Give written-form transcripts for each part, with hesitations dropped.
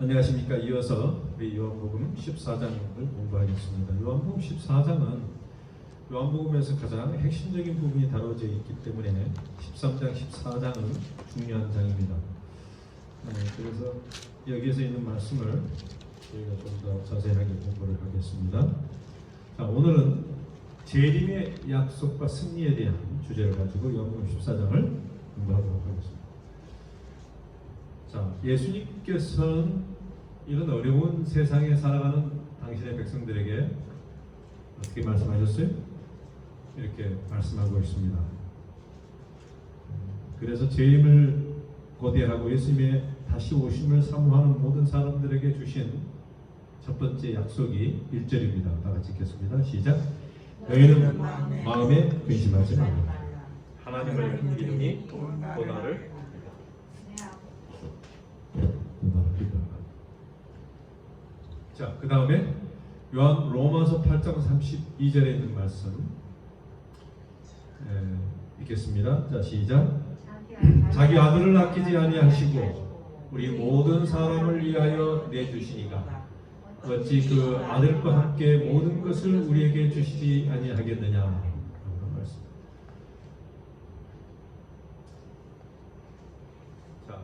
안녕하십니까. 이어서 우리 요한복음 14장을 공부하겠습니다. 요한복음 14장은 요한복음에서 가장 핵심적인 부분이 다뤄져 있기 때문에 13장, 14장은 중요한 장입니다. 그래서 여기에서 있는 말씀을 저희가 좀 더 자세하게 공부를 하겠습니다. 자, 오늘은 재림의 약속과 승리에 대한 주제를 가지고 요한복음 14장을 공부하도록 하겠습니다. 자, 예수님께서는 이런 어려운 세상에 살아가는 당신의 백성들에게 어떻게 말씀하셨어요? 이렇게 말씀하고 있습니다. 그래서 재림을 고대하고 예수님의 다시 오심을 사모하는 모든 사람들에게 주신 첫 번째 약속이 1절입니다. 다 같이 읽겠습니다. 시작. 너희는 마음에 근심하지 말라. 하나님을 믿음이 또 나를 자, 그 다음에 요한 로마서 8장 32절에 있는 말씀 읽겠습니다. 자, 시작. 자기 아들을 아끼지 아니하시고 우리 모든 사람을 위하여 내주시니가 어찌 그 아들과 함께 모든 것을 우리에게 주시지 아니하겠느냐 라는 말씀. 자,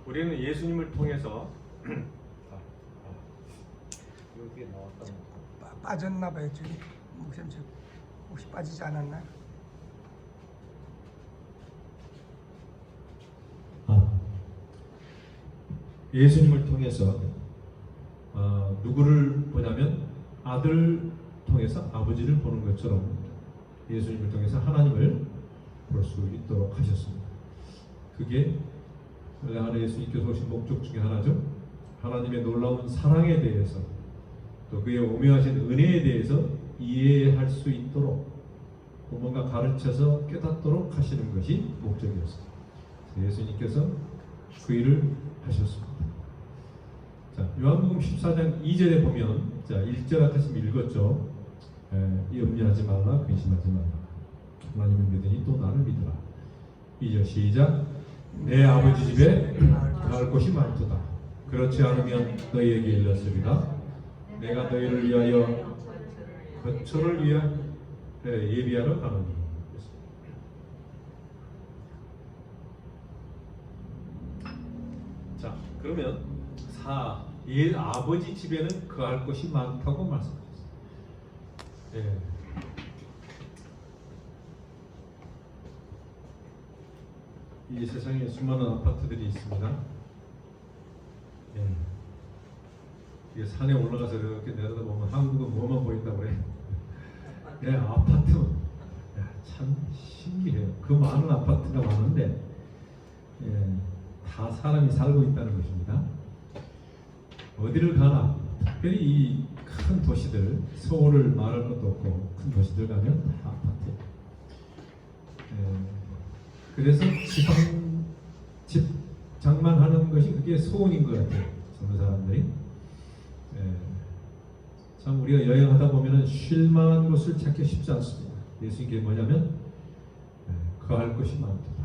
우리는 예수님을 통해서 여기에 나왔다. 빠졌나 봐요. 저기 목사님 혹시 빠지지 않았나? 예수님을 통해서 누구를 보냐면 아들을 통해서 아버지를 보는 것처럼 예수님을 통해서 하나님을 볼 수 있도록 하셨습니다. 그게 안에 예수님께서 오신 목적 중에 하나죠. 하나님의 놀라운 사랑에 대해서 또 그의 오묘하신 은혜에 대해서 이해할 수 있도록 또 뭔가 가르쳐서 깨닫도록 하시는 것이 목적이었습니다. 예수님께서 그 일을 하셨습니다. 자, 요한복음 14장 2절에 보면, 자, 1절 아까 지금 읽었죠. 염려하지 말라, 근심하지 말라. 하나님을 믿으니 또 나를 믿으라. 2절 시작. 내 아버지 집에 갈 곳이 많도다. 그렇지 않으면 너희에게 일렀으리라. 내가 너희를 위하여 거처를 위하여 예비하러 가노니. 자, 그러면 아버지 집에는 거할 곳이 많다고 말씀하셨어요. 예. 이 세상에 수많은 아파트들이 있습니다. 예. 이게 산에 올라가서 이렇게 내려다보면 한국은 뭐만 보인다고 그래. 예, 아파트. 참 신기해요. 그 많은 아파트가 많은데 예, 다 사람이 살고 있다는 것입니다. 어디를 가나 특별히 이 큰 도시들, 서울을 말할 것도 없고 큰 도시들 가면 다 아파트. 그래서 집 장만하는 것이 그게 소원인 것 같아요. 어느 사람들이. 참 우리가 여행하다 보면은 쉴만한 곳을 찾기 쉽지 않습니다. 예수님께 뭐냐면 거할 것이 많도다.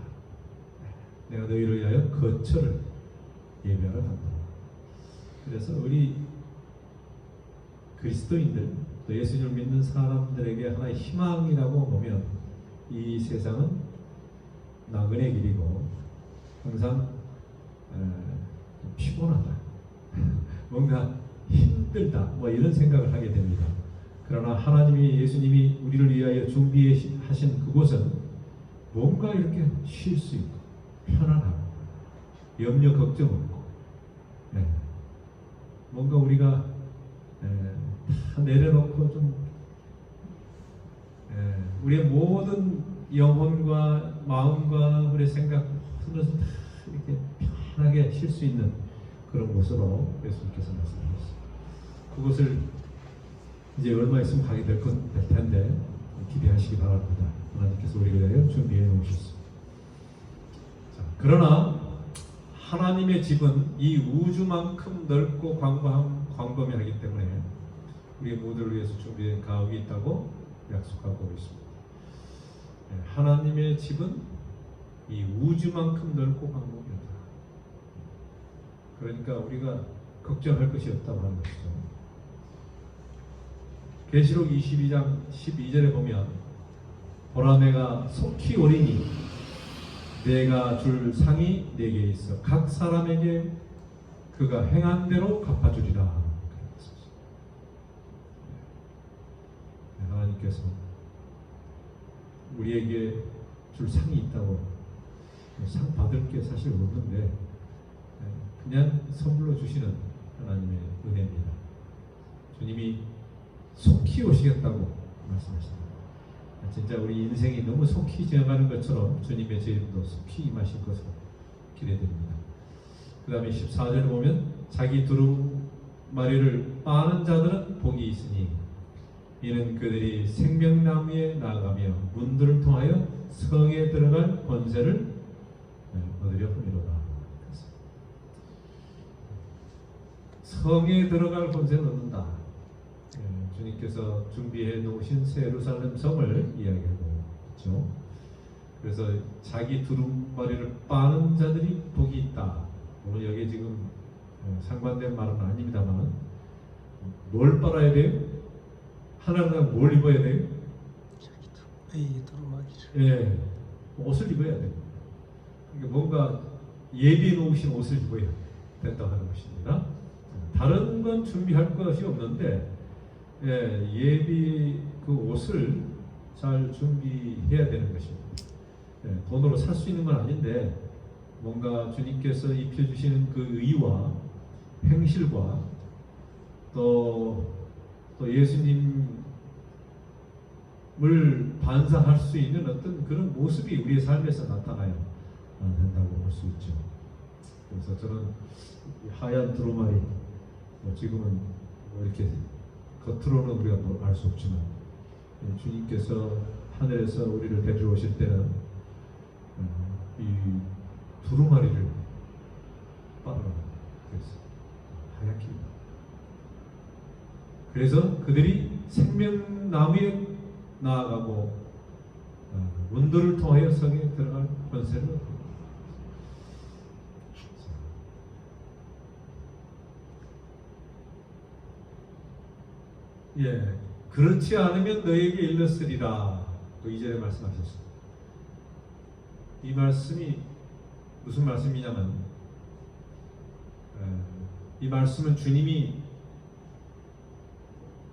내가 너희를 위하여 거처를 예비하러 간다. 그래서 우리 그리스도인들 또 예수님을 믿는 사람들에게 하나의 희망이라고 보면 이 세상은 나그네 길이고 항상 피곤하다, 뭔가 힘들다, 뭐 이런 생각을 하게 됩니다. 그러나 하나님이 예수님이 우리를 위하여 준비하신 그곳은 뭔가 이렇게 쉴 수 있고 편안하고 염려 걱정 없고 뭔가 우리가 다 내려놓고 좀 우리의 모든 영혼과 마음과 우리의 생각 모든 것을 다 이렇게 편하게 쉴 수 있는 그런 곳으로 예수님께서 말씀하셨습니다. 그곳을 이제 얼마 있으면 가게 될 텐데 기대하시기 바랍니다. 하나님께서 우리를 위하여 준비해 놓으셨습니다. 자, 그러나 하나님의 집은 이 우주만큼 넓고 광범위하기 때문에 우리 모두를 위해서 준비된 가옥이 있다고 약속하고 있습니다. 하나님의 집은 이 우주만큼 넓고 광범위하다. 그러니까 우리가 걱정할 것이 없다고 하는 것이죠. 계시록 22장 12절에 보면 보라 내가 속히 오리니 내가 줄 상이 내게 있어 각 사람에게 그가 행한 대로 갚아주리라. 하나님께서 우리에게 줄 상이 있다고 상 받을 게 사실 없는데 그냥 선물로 주시는 하나님의 은혜입니다. 주님이 속히 오시겠다고 말씀하십니다. 진짜 우리 인생이 너무 속히 지나가는 것처럼 주님의 재림도 속히 임하실 것을 기대됩니다. 그 다음에 14절에 보면 자기 두루마리를 빠는 자들은 복이 있으니 이는 그들이 생명나무에 나아가며 문들을 통하여 성에 들어갈 권세를 얻으려 함이로다. 성에 들어갈 권세를 얻는다. 주님께서 준비해 놓으신 새 예루살렘 성을 이야기하고 있죠. 그래서 자기 두루마리를 빠는 자들이 복이 있다. 물론 여기에 지금 상관된 말은 아닙니다만 뭘 빨아야 돼요? 하나님은 뭘 입어야 돼요? 자기 두루마기를. 예, 옷을 입어야 돼요. 그러니까 뭔가 예비해 놓으신 옷을 입어야 된다고 하는 것입니다. 다른 건 준비할 것이 없는데 예비 그 옷을 잘 준비해야 되는 것입니다. 돈으로 살 수 있는 건 아닌데 뭔가 주님께서 입혀주시는 그 의와 행실과 또 예수님을 반사할 수 있는 어떤 그런 모습이 우리의 삶에서 나타나야 된다고 볼 수 있죠. 그래서 저는 하얀 두루마리 지금은 이렇게 겉으로는 우리가 알 수 없지만 주님께서 하늘에서 우리를 데리러 오실 때는 이 두루마리를 빨아라 그랬어요. 하얗게. 그래서 그들이 생명나무에 나아가고 문들을 통하여 성에 들어갈 권세를 얻습니다. 그렇지 않으면 너에게 일렀으리라. 그 2절에 말씀하셨습니다. 이 말씀이 무슨 말씀이냐면 이 말씀은 주님이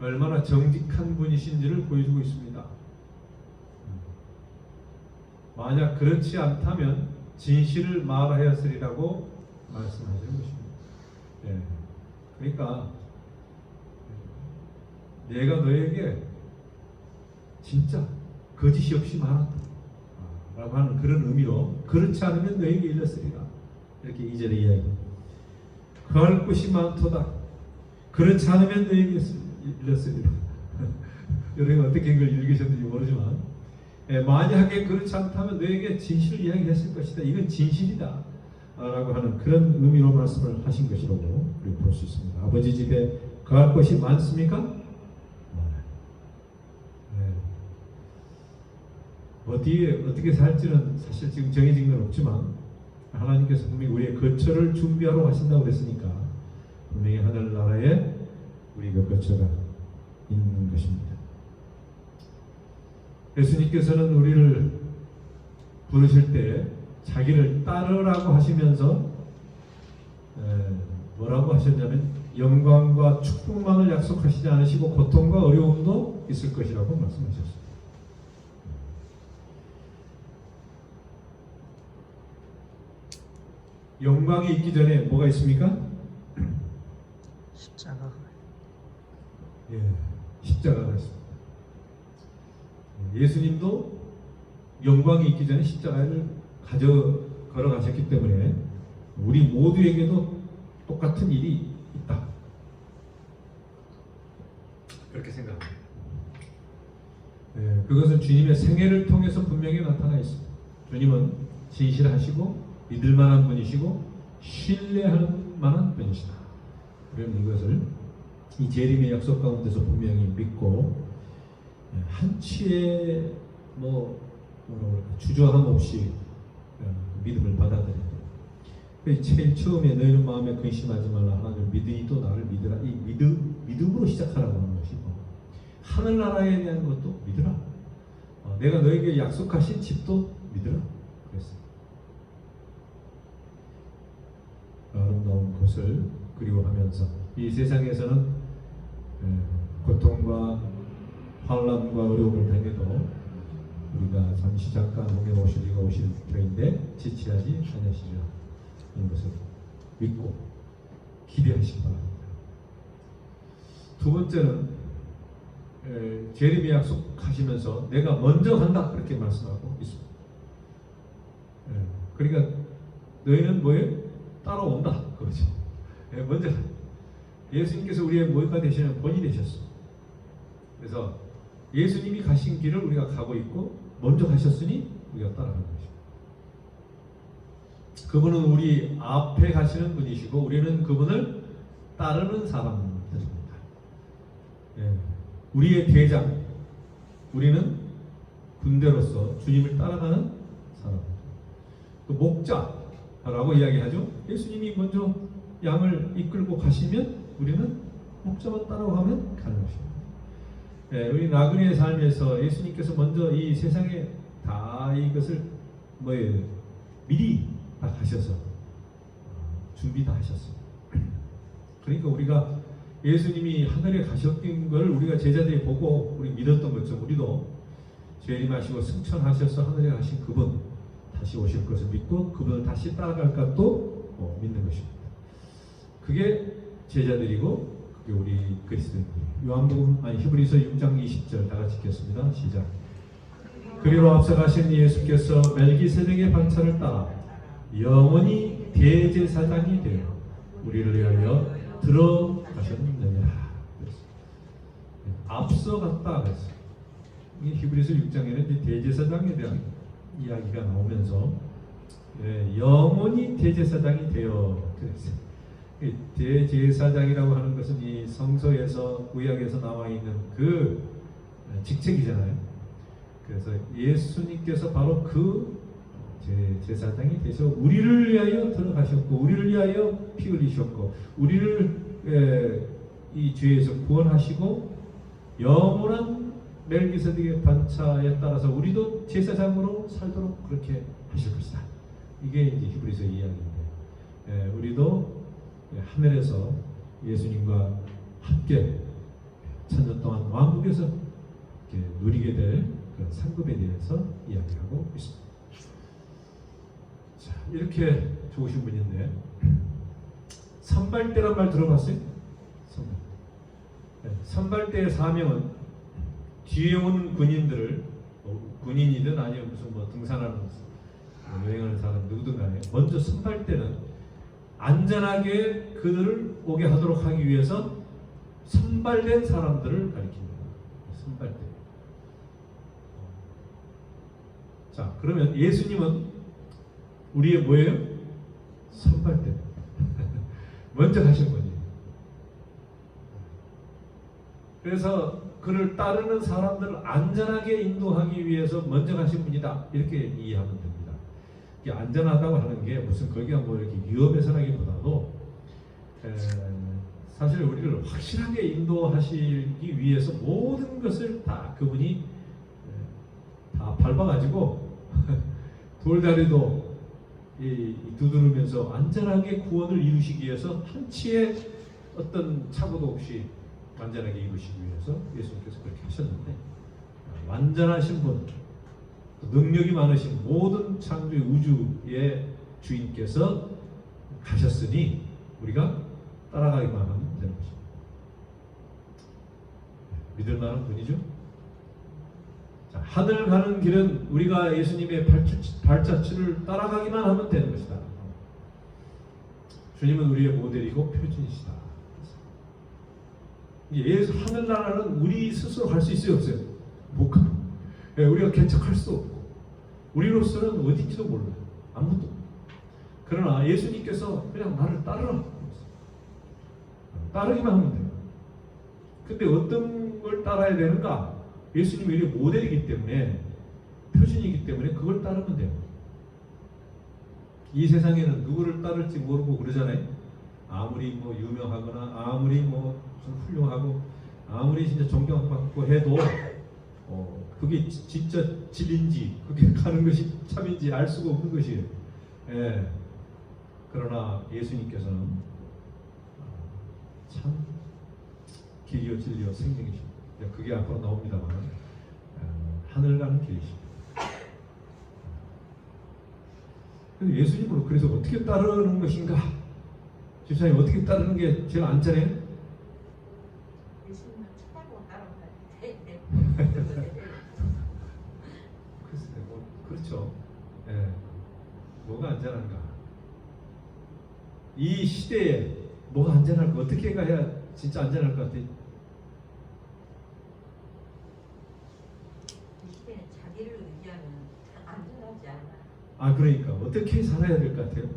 얼마나 정직한 분이신지를 보여주고 있습니다. 만약 그렇지 않다면 진실을 말하였으리라고 말씀하시는 것입니다. 그러니까 내가 너에게 진짜 거짓이 없이 말한다 라고 하는 그런 의미로 그렇지 않으면 너에게 일렀으리라 이렇게 2절에 이야기합니다. 구할 것이 많도다. 그렇지 않으면 너에게 일렀으리라. 여러분 어떻게 이걸 읽으셨는지 모르지만 만약에 그렇지 않다면 너에게 진실을 이야기했을 것이다. 이건 진실이다 라고 하는 그런 의미로 말씀을 하신 것이라고 우리가 볼 수 있습니다. 아버지 집에 거할 것이 많습니까? 어떻게 살지는 사실 지금 정해진 건 없지만 하나님께서 분명히 우리의 거처를 준비하러 가신다고 그랬으니까 분명히 하늘나라에 우리가 거처가 있는 것입니다. 예수님께서는 우리를 부르실 때 자기를 따르라고 하시면서 뭐라고 하셨냐면 영광과 축복만을 약속하시지 않으시고 고통과 어려움도 있을 것이라고 말씀하셨습니다. 영광이 있기 전에 뭐가 있습니까? 십자가가. 십자가가 있습니다. 예수님도 영광이 있기 전에 십자가를 걸어가셨기 때문에 우리 모두에게도 똑같은 일이 있다. 그렇게 생각합니다. 그것은 주님의 생애를 통해서 분명히 나타나 있습니다. 주님은 진실하시고 믿을 만한 분이시고 신뢰할 만한 분이시다. 그럼 이것을 이 재림의 약속 가운데서 분명히 믿고 한치의 주저함 없이 믿음을 받아들여야 돼요. 제일 처음에 너희는 마음에 근심하지 말라. 하나님을 믿으니 또 나를 믿으라. 이 믿음으로 시작하라고 하는 것이고, 하늘나라에 대한 것도 믿으라. 내가 너에게 약속하신 집도 믿으라. 그랬어요. 아름다운 것을 그리워하면서 이 세상에서는 고통과 환란과 어려움을 당해도 우리가 잠시 잠깐 몸에 오실 이가 오실 터인데 지체하지 아니하시리라 하는 것을 믿고 기대하시기 바랍니다. 두 번째는 재림의 약속하시면서 내가 먼저 간다 그렇게 말씀하고 있습니다. 그러니까 너희는 뭐예요? 따라온다 그거죠. 먼저 예수님께서 우리의 뭐가 되시는 본이 되셨어. 그래서 예수님이 가신 길을 우리가 가고 있고 먼저 가셨으니 우리가 따라가는 것입니다. 그분은 우리 앞에 가시는 분이시고 우리는 그분을 따르는 사람들입니다. 우리의 대장, 우리는 군대로서 주님을 따라가는 사람입니다. 그 목자라고 이야기하죠. 예수님이 먼저 양을 이끌고 가시면 우리는 목자만 따라가면 가는 것입니다. 우리 나그네의 삶에서 예수님께서 먼저 이 세상에 다 이것을 미리 다 가셔서 준비 다 하셨습니다. 그러니까 우리가 예수님이 하늘에 가셨던 걸 우리가 제자들이 보고 우리 믿었던 것처럼 우리도 재림하시고 승천하셔서 하늘에 가신 그분 다시 오실 것을 믿고 그분을 다시 따라갈 것도 믿는 것입니다. 그게 제자들이고 그게 우리 그리스도인들이에요. 히브리서 6장 20절 다 같이 읽겠습니다. 시작. 그리로 앞서 가신 예수께서 멜기세덱의 반차를 따라 영원히 대제사장이 되어 우리를 위하여 들어가셨느니라. 앞서 갔다 그랬어요. 히브리서 6장에는 대제사장에 대한 이야기가 나오면서 영원히 대제사장이 되어 그랬어요. 대제사장이라고 하는 것은 이 성서에서 구약에서 나와 있는 그 직책이잖아요. 그래서 예수님께서 바로 그 제사장이 되셔 우리를 위하여 들어가셨고 우리를 위하여 피 흘리셨고 우리를 이 죄에서 구원하시고 영원한 멜기세덱의 반차에 따라서 우리도 제사장으로 살도록 그렇게 하실 것이다. 이게 이제 히브리서 이야기인데 우리도 하늘에서 예수님과 함께 천년 동안 왕국에서 누리게 될 그런 상급에 대해서 이야기하고 있습니다. 자, 이렇게 좋으신 분인데 선발대란 말 들어봤어요? 선발대의 사명은 뒤에 온 군인들을 군인이든 아니면 무슨 등산하는 여행하는 사람 누구든 간에 먼저 선발대는 안전하게 그들을 오게 하도록 하기 위해서 선발된 사람들을 가리킵니다. 선발대. 자, 그러면 예수님은 우리의 뭐예요? 선발대. 먼저 가신 분이에요. 그래서 그를 따르는 사람들을 안전하게 인도하기 위해서 먼저 가신 분이다. 이렇게 이해하면 됩니다. 안전하다고 하는 게 무슨 거기가 뭐 이렇게 위험해서라기보다도 사실 우리를 확실하게 인도하시기 위해서 모든 것을 다 그분이 다 밟아가지고 돌다리도 두드리면서 안전하게 구원을 이루시기 위해서 한치의 어떤 착오도 없이 완전하게 이루시기 위해서 예수님께서 그렇게 하셨는데 완전하신 분 능력이 많으신 모든 창조의 우주의 주인께서 가셨으니 우리가 따라가기만 하면 되는 것입니다. 믿을 만한 분이죠. 자, 하늘 가는 길은 우리가 예수님의 발자취를 따라가기만 하면 되는 것이다. 주님은 우리의 모델이고 표준이시다. 하늘나라는 우리 스스로 갈 수 있어요, 없어요? 못 가. 우리가 개척할 수 없고 우리로서는 어딘지도 몰라요. 아무도. 그러나 예수님께서 그냥 나를 따르라. 따르기만 하면 돼요. 근데 어떤 걸 따라야 되는가? 예수님이 우리 모델이기 때문에 표준이기 때문에 그걸 따르면 돼요. 이 세상에는 누구를 따를지 모르고 그러잖아요. 아무리 뭐 유명하거나 아무리 뭐 무슨 훌륭하고 아무리 진짜 존경받고 해도 그게 진짜 진리인지 그게 가는 것이 참인지 알 수가 없는 것이에요. 예. 그러나 예수님께서는 참 길이요 진리요 생명이십니다. 그게 앞으로 나옵니다만 하늘 가는 길이십니다. 예수님으로 그래서 어떻게 따르는 것인가? 집사님 어떻게 따르는 게 제일 안전해요? 예수님은 쳐다보고 따라가야 돼. 글쎄, 그렇죠. 예. 뭐가 안전한가? 이 시대에 뭐가 안전할까? 어떻게 가야 진짜 안전할 것 같아? 이 시대는 자기를 의지하면 안전하지 않아. 그러니까 어떻게 살아야 될 것 같아요?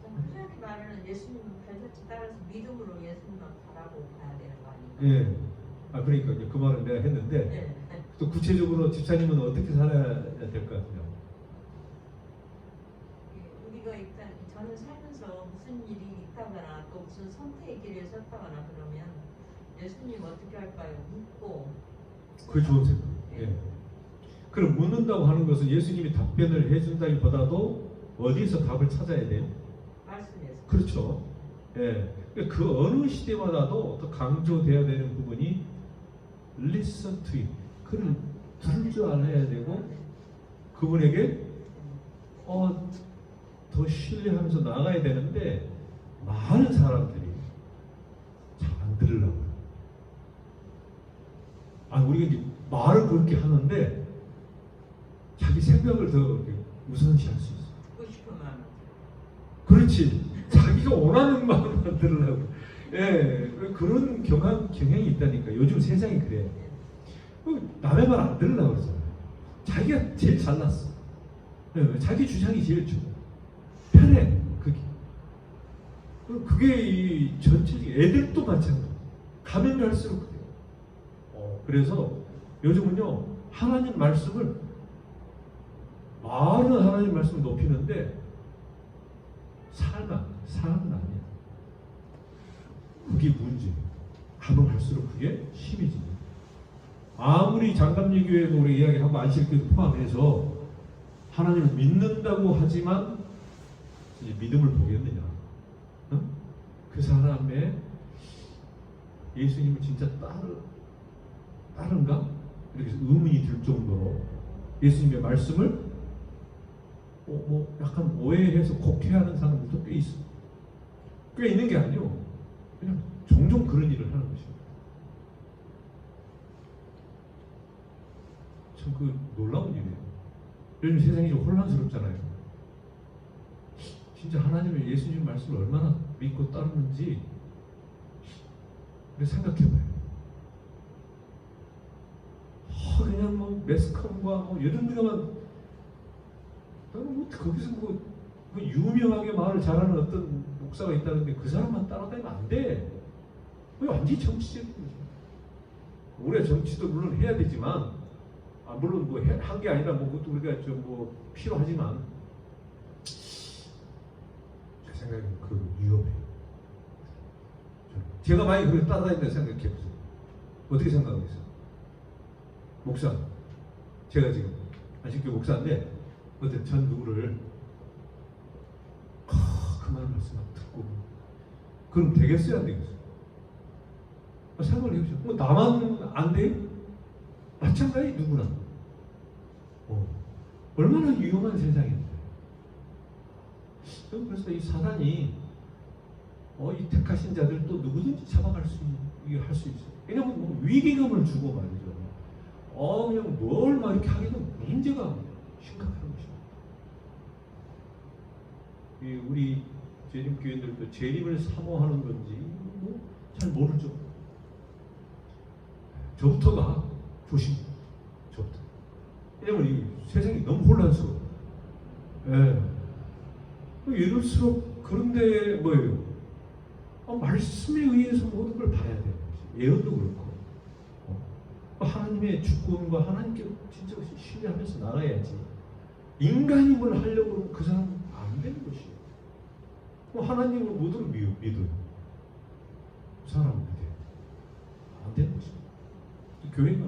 꾸준히 말하는 예수님 발자취 따라서 믿음으로 예수님만 바라보고 가야 되는 거 아닌가? 예. 그러니까 이제 그 말은 내가 했는데 네. 또 구체적으로 집사님은 어떻게 살아야 될 것 같아요? 우리가 일단 저는 살면서 무슨 일이 있다거나 또 무슨 선택의 길에 섰다거나 그러면 예수님 어떻게 할까요? 묻고. 그 좋은 생각. 예. 그럼 묻는다고 하는 것은 예수님이 답변을 해준다기보다도 어디서 답을 찾아야 돼요? 말씀에서. 그렇죠. 예. 그 어느 시대마다도 더 강조돼야 되는 부분이 listen to him. 그를 들을 줄 알아야 되고 그분에게 더 신뢰하면서 나가야 되는데 많은 사람들이 잘 안 들으려고. 우리가 이제 말을 그렇게 하는데 자기 생각을 더 우선시할 수 있어. 듣고 싶은 마음. 그렇지. 자기가 원하는 마음만 들으려고. 예, 그런 경향이 있다니까. 요즘 세상이 그래. 남의 말 안 들으려고 그러잖아요. 자기가 제일 잘났어. 예, 자기 주장이 제일 좋아. 편해. 그게 이 전체적인 애들도 마찬가지. 가면 갈수록 그래요. 그래서 요즘은요 하나님 말씀을 많은 하나님 말씀을 높이는데 사람은 아니야. 그게 문제예요. 가면 갈수록 그게 심해집니다. 아무리 장담리교회도 우리 이야기하고 안식교도 포함해서 하나님을 믿는다고 하지만 이제 믿음을 보겠느냐? 그 사람의 예수님을 진짜 따른가? 이렇게 의문이 들 정도로 예수님의 말씀을 약간 오해해서 곡해하는 사람들도 꽤 있어. 꽤 있는 게 아니고 그냥 종종 그런 일을 하는 것입니다. 참 놀라운 일이에요. 요즘 세상이 좀 혼란스럽잖아요. 진짜 하나님의 예수님 말씀을 얼마나 믿고 따르는지 생각해봐요. 그냥 뭐 매스컴과 뭐 이런 데만 거기서 유명하게 말을 잘하는 어떤 목사가 있다는데 그 사람만 따라다니면 안 돼. 완전히 정치적인 거죠. 우리가 정치도 물론 해야 되지만 물론 한 게 아니라 그것도 우리가 좀 필요하지만 제 생각에는 위험해요. 제가 만약에 그걸 따라다닌다 생각해보세요. 어떻게 생각하겠어요? 목사, 제가 지금 안식교 목사인데 어떤 전 누구를 그만 말씀 막 듣고 그럼 되겠어요, 안 되겠어요? 생각을 해보세요. 나만 안 돼요? 마찬가지 누구나. 얼마나 위험한 세상인데. 그래서 이 사단이 이 택하신 자들 또 누구든지 잡아갈 수 있는 할 수 있어요. 왜냐면 위기감을 주고 말이죠. 그냥 뭘 막 이렇게 하기도 문제가 심각한 것입니다. 우리 재림 교인들도 재림을 사모하는 건지 잘 모르죠. 저부터가 조심. 저부터. 왜냐면 이 세상이 너무 혼란스러워. 이럴수록 그런데 뭐예요? 말씀에 의해서 모든 걸 봐야 돼요. 예언도 그렇고. 하나님의 주권과 하나님께 진짜 신뢰하면서 나가야지. 인간임을 하려고 하면 그 사람은 안 되는 것이에요. 하나님을 모두를 믿어요. 사람은 그게 안 되는 것입니다. 이 교회가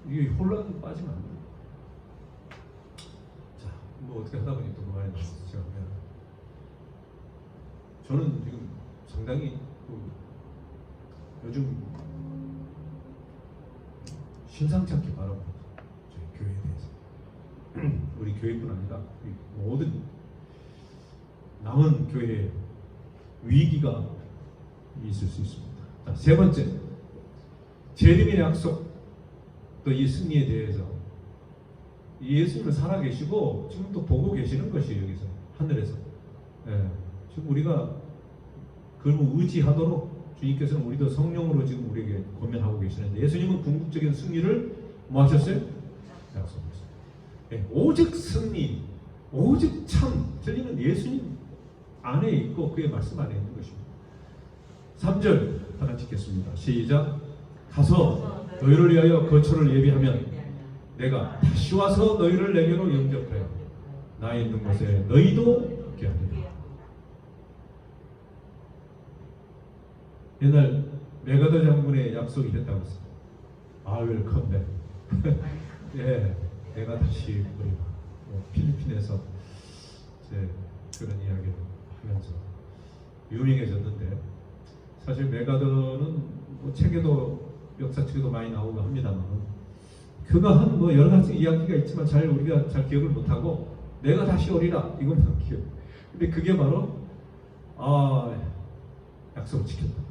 이게 혼란에 빠지면 안 돼요. 자, 뭐 어떻게 하다 보니 또 그만이 나왔어요. 제가 저는 지금 상당히 요즘 심상치 않게 바라봅니다. 저희 교회에 대해서. 우리 교회뿐 아니라 모든 남은 교회에 위기가 있을 수 있습니다. 자, 세 번째, 재림의 약속, 또 이 승리에 대해서 예수님은 살아계시고 지금 또 보고 계시는 것이에요. 여기서 하늘에서. 예, 지금 우리가 그걸 의지하도록 주님께서는 우리도 성령으로 지금 우리에게 권면하고 계시는데, 예수님은 궁극적인 승리를 뭐 하셨어요? 약속했어요. 예, 오직 승리, 오직 참 틀리는 예수님 안에 있고 그의 말씀 안에 있는 것입니다. 3절 하나 찍겠습니다. 시작. 가서 너희를 위하여 거처를 예비하면 내가 다시 와서 너희를 내게로 영접하여 나 있는 곳에 너희도 있게 하리라. 옛날 메가더 장군의 약속이 됐다고 했어요. I will come back. 예, 내가 다시 우리 필리핀에서 이제 그런 이야기를 하면서 유명해졌는데, 사실 메가더는 뭐 책에도 역사책에도 많이 나오고 합니다만, 그가 한 뭐 여러 가지 이야기가 있지만 우리가 잘 기억을 못하고 내가 다시 오리라 이것만 기억. 근데 그게 바로 약속을 지켰다.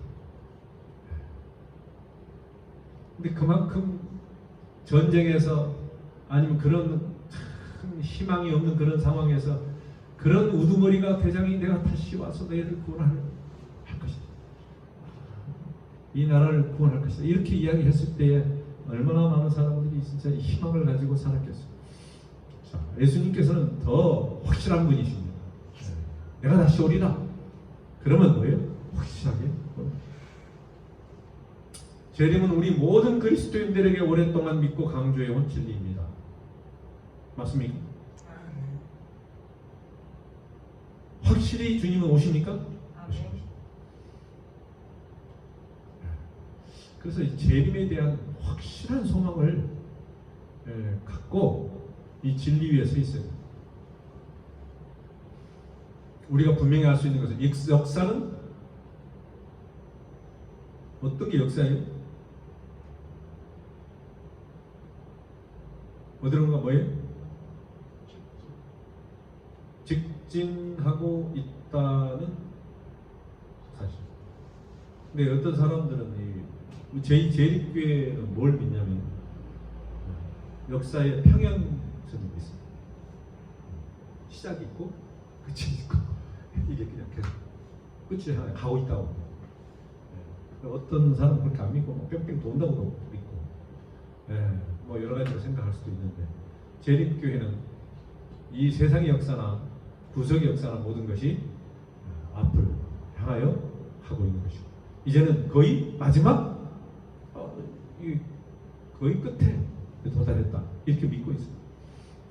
근데 그만큼 전쟁에서 아니면 그런 희망이 없는 그런 상황에서 그런 우두머리가 대장이 내가 다시 와서 너희를 구원할 것이다. 이 나라를 구원할 것이다. 이렇게 이야기했을 때에 얼마나 많은 사람들이 진짜 희망을 가지고 살았겠어요. 자, 예수님께서는 더 확실한 분이십니다. 내가 다시 오리라. 그러면 뭐예요? 확실하게. 재림은 우리 모든 그리스도인들에게 오랫동안 믿고 강조해온 진리입니다. 맞습니까? 확실히 주님은 오십니까? 오십니다. 그래서 이 재림에 대한 확실한 소망을 갖고 이 진리 위에 서 있어요. 우리가 분명히 알 수 있는 것은 이 역사는 어떤 게 역사예요? 어디론가 뭐예요? 직진하고 있다는 사실. 근데 어떤 사람들은 제2제립교회는 뭘 믿냐면 역사의 평행선이 있습니다. 시작이 있고 끝이 있고 이게 그냥 계속 끝이 하나 가고 있다고. 어떤 사람은 그렇게 안 믿고 뺑뺑 돈다고도 믿고, 뭐 여러 가지로 생각할 수도 있는데, 제립교회는 이 세상의 역사나 구속의 역사나 모든 것이 앞을 향하여 하고 있는 것이고, 이제는 거의 마지막 거의 끝에 도달했다 이렇게 믿고 있습니다.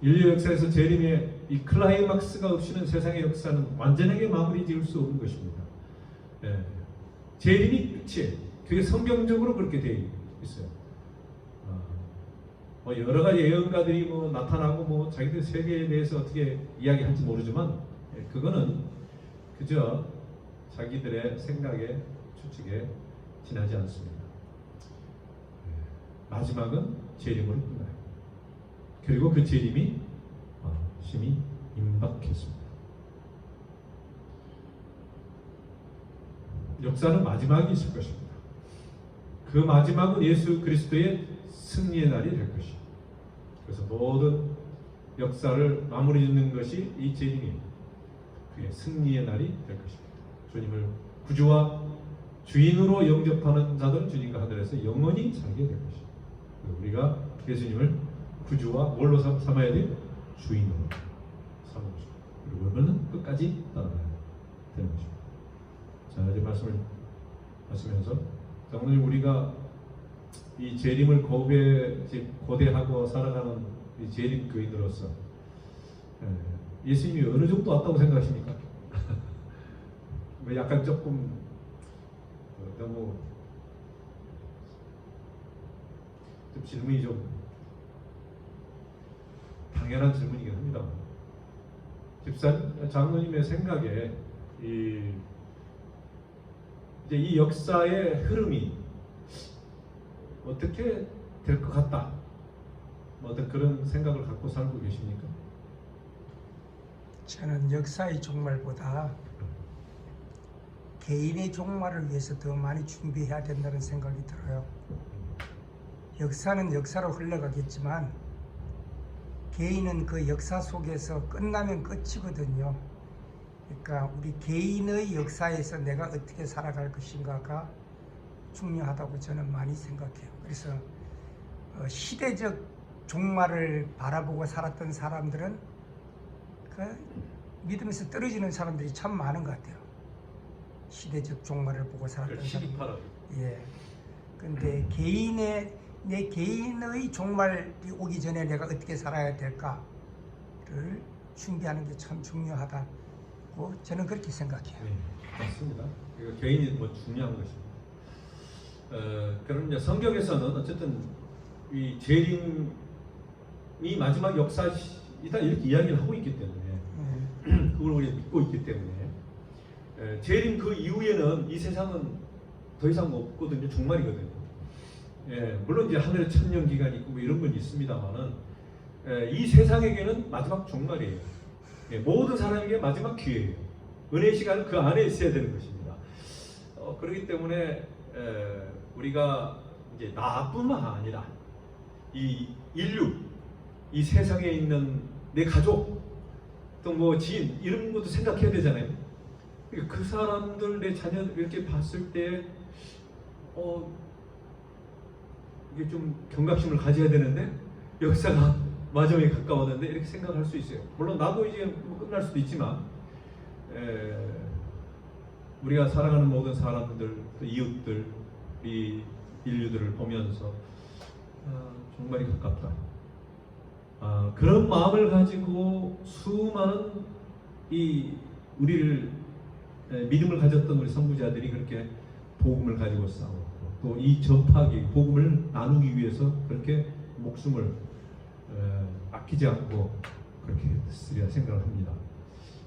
인류 역사에서 재림의 이 클라이막스가 없이는 세상의 역사는 완전하게 마무리 지을 수 없는 것입니다. 재림이 끝이에요. 그게 성경적으로 그렇게 되어 있어요. 뭐 여러 가지 예언가들이 뭐 나타나고 뭐 자기들 세계에 대해서 어떻게 이야기할지 모르지만, 그거는 그저 자기들의 생각에 추측에 지나지 않습니다. 마지막은 재림으로 끝나요. 그리고 그 재림이 심히 임박했습니다. 역사는 마지막이 있을 것입니다. 그 마지막은 예수 그리스도의 승리의 날이 될 것입니다. 그래서 모든 역사를 마무리 짓는 것이 이 재림입니다. 그게 승리의 날이 될 것입니다. 주님을 구주와 주인으로 영접하는 자들은 주님과 하늘에서 영원히 살게 될 것입니다. 우리가 예수님을 구주와 뭘로 삼아야 돼요? 주인으로 삼는 것입니다. 그리고 그러면 끝까지 따라가야 되는 것입니다. 자, 이제 말씀을 하시면서, 오늘 우리가 이 재림을 고대하고 살아가는 이 재림 교인으로서 예수님이 어느 정도 왔다고 생각하십니까? 뭐 약간 조금 너무 좀 질문이 좀 당연한 질문이긴 합니다. 장로님의 생각에 이제 이 역사의 흐름이 어떻게 될 것 같다, 뭐 어떤 그런 생각을 갖고 살고 계십니까? 저는 역사의 종말보다 개인의 종말을 위해서 더 많이 준비해야 된다는 생각이 들어요. 역사는 역사로 흘러가겠지만 개인은 그 역사 속에서 끝나면 끝이거든요. 그러니까 우리 개인의 역사에서 내가 어떻게 살아갈 것인가가 중요하다고 저는 많이 생각해요. 그래서 시대적 종말을 바라보고 살았던 사람들은 그 믿음에서 떨어지는 사람들이 참 많은 것 같아요. 시대적 종말을 보고 살았던 사람들. 예. 근데 내 개인의 종말이 오기 전에 내가 어떻게 살아야 될까를 준비하는 게 참 중요하다고 저는 그렇게 생각해요. 네, 맞습니다. 개인이 뭐 중요한 것입니다. 그럼 이제 성경에서는 어쨌든 이 재림이 마지막 역사이다 이렇게 이야기를 하고 있기 때문에 그걸 우리가 믿고 있기 때문에 재림 그 이후에는 이 세상은 더 이상 없거든요. 종말이거든요. 물론 이제 하늘에 천년 기간이 있고 뭐 이런 건 있습니다만은 이 세상에게는 마지막 종말이에요. 모든 사람에게 마지막 기회예요. 은혜의 시간은 그 안에 있어야 되는 것입니다. 그렇기 때문에 우리가 이제 나뿐만 아니라 이 인류, 이 세상에 있는 내 가족, 또 뭐 지인 이런 것도 생각해야 되잖아요. 그 사람들, 내 자녀 이렇게 봤을 때 이게 좀 경각심을 가져야 되는데 역사가 마지막에 가까웠는데 이렇게 생각할 수 있어요. 물론 나도 이제 뭐 끝날 수도 있지만 우리가 살아가는 모든 사람들, 또 이웃들, 이 인류들을 보면서 종말이 가깝다. 그런 마음을 가지고 수많은 우리를 믿음을 가졌던 우리 선구자들이 그렇게 복음을 가지고 싸웠고 또 이 전파기 복음을 나누기 위해서 그렇게 목숨을 아끼지 않고 그렇게 했으리라 생각을 합니다.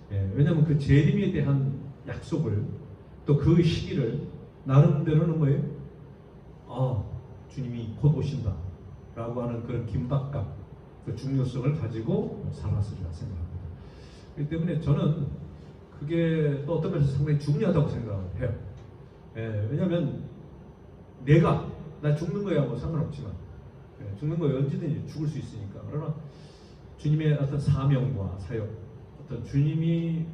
왜냐하면 그 재림에 대한 약속을 또 그 시기를 나름대로는 뭐예요? 주님이 곧 오신다 라고 하는 그런 긴박감, 그 중요성을 가지고 살았으리라 생각합니다. 그렇기 때문에 저는 그게 또 어떤 면에서 상당히 중요하다고 생각을 해요. 왜냐하면 나 죽는 거야 뭐 상관없지만 죽는 거야 언제든지 죽을 수 있으니까. 그러나 주님의 어떤 사명과 사역, 어떤 주님이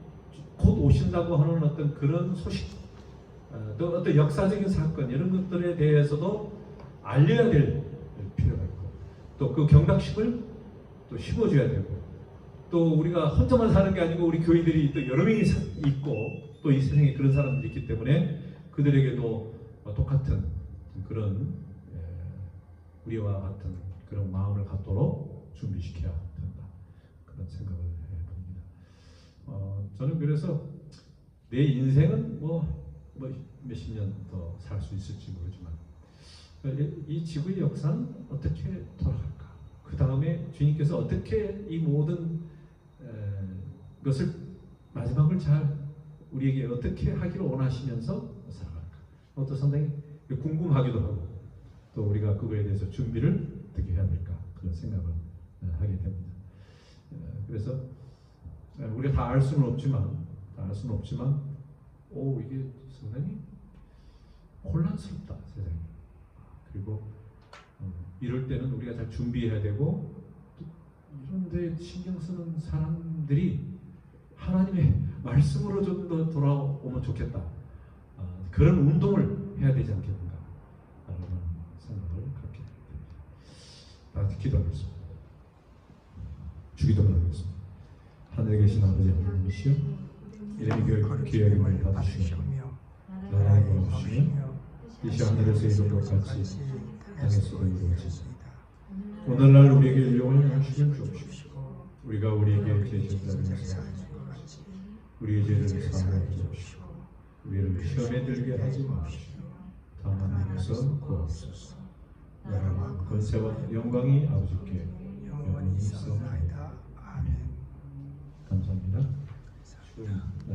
곧 오신다고 하는 어떤 그런 소식, 또 어떤 역사적인 사건 이런 것들에 대해서도 알려야 될 필요가 있고 또 그 경각심을 또 심어줘야 되고 또 우리가 혼자만 사는 게 아니고 우리 교인들이 또 여러 명이 있고 또 이 세상에 그런 사람들이 있기 때문에 그들에게도 똑같은 그런 우리와 같은 그런 마음을 갖도록 준비시켜야 된다. 그런 생각을 해봅니다. 저는 그래서 내 인생은 뭐 몇십 년 더 살 수 있을지 모르지만 이 지구의 역사는 어떻게 돌아갈까? 그 다음에 주님께서 어떻게 이 모든 것을 마지막을 잘 우리에게 어떻게 하기를 원하시면서 살아갈까? 또 상당히 궁금하기도 하고 또 우리가 그거에 대해서 준비를 어떻게 해야 될까? 그런 생각을 하게 됩니다. 그래서 우리가 다 알 수는 없지만 이게 상당히 혼란스럽다 세상이. 그리고 이럴 때는 우리가 잘 준비해야 되고 이런 데 신경 쓰는 사람들이 하나님의 말씀으로 좀 더 돌아오면 좋겠다. 그런 운동을 해야 되지 않겠는가 라는 생각을 갖게 됩니다. 다 같이 기도하겠습니다. 주기도를 하겠습니다. 하늘에 계신 아버지 하나님이시여, 이름이 귀하게 많이 받으시옵며 나라의 이루시며 이시 하늘에서 이룬 것 같이 당했으고 이루어졌습니다. 오늘날 우리에게 일용할 양식을 주옵시고 우리가 우리에게 죄진다면서 우리의 죄를 사하여 주옵시고 우리를 시험에 들게 하지 마옵시고 다만 하나님께서 구하옵소서. 나라와 권세와 영광이 아버지께 영원히 있사옵나이다. 아멘. 감사합니다.